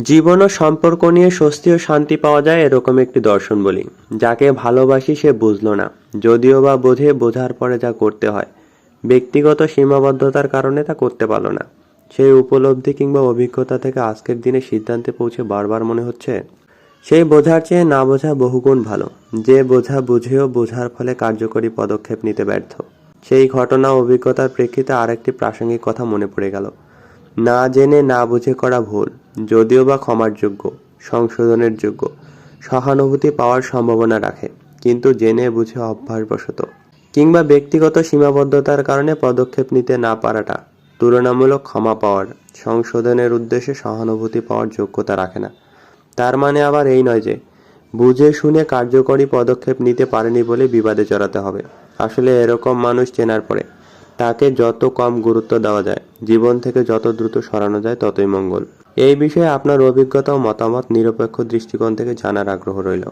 জীবন ও সম্পর্ক নিয়ে স্বস্তি ও শান্তি পাওয়া যায় এরকম একটি দর্শন বলি। যাকে ভালোবাসি সে বুঝলো না, যদিও বা বোঝে, বোঝার পরে যা করতে হয় ব্যক্তিগত সীমাবদ্ধতার কারণে তা করতে পারলো না। সেই উপলব্ধি কিংবা অভিজ্ঞতা থেকে আজকের দিনে সিদ্ধান্তে পৌঁছে বারবার মনে হচ্ছে সেই বোঝার চেয়ে না বোঝা বহুগুণ ভালো। যে বোঝা বুঝেও বোঝার ফলে কার্যকরী পদক্ষেপ নিতে ব্যর্থ। সেই ঘটনা অভিজ্ঞতার প্রেক্ষিতে আরেকটি প্রাসঙ্গিক কথা মনে পড়ে গেল। না জেনে না বুঝে করা ভুল, যদিও বা ক্ষমার যোগ্য, সংশোধনের যোগ্য, সহানুভূতি পাওয়ার সম্ভাবনা রাখে, কিন্তু জেনে বুঝে অভ্যাসবশত কিংবা ব্যক্তিগত সীমাবদ্ধতার কারণে পদক্ষেপ নিতে না পারাটা তুলনামূলক ক্ষমা পাওয়ার, সংশোধনের উদ্দেশ্যে সহানুভূতি পাওয়ার যোগ্যতা রাখে না। তার মানে আবার এই নয় যে বুঝে শুনে কার্যকরী পদক্ষেপ নিতে পারেনি বলে বিবাদে জড়াতে হবে। আসলে এরকম মানুষ চেনার পরে তাকে যত কম গুরুত্ব দেওয়া যায়, জীবন থেকে যত দ্রুত সরানো যায় ততই মঙ্গল। এই বিষয়ে আপনার অভিজ্ঞতা ও মতামত নিরপেক্ষ দৃষ্টিকোণ থেকে জানার আগ্রহ রইল।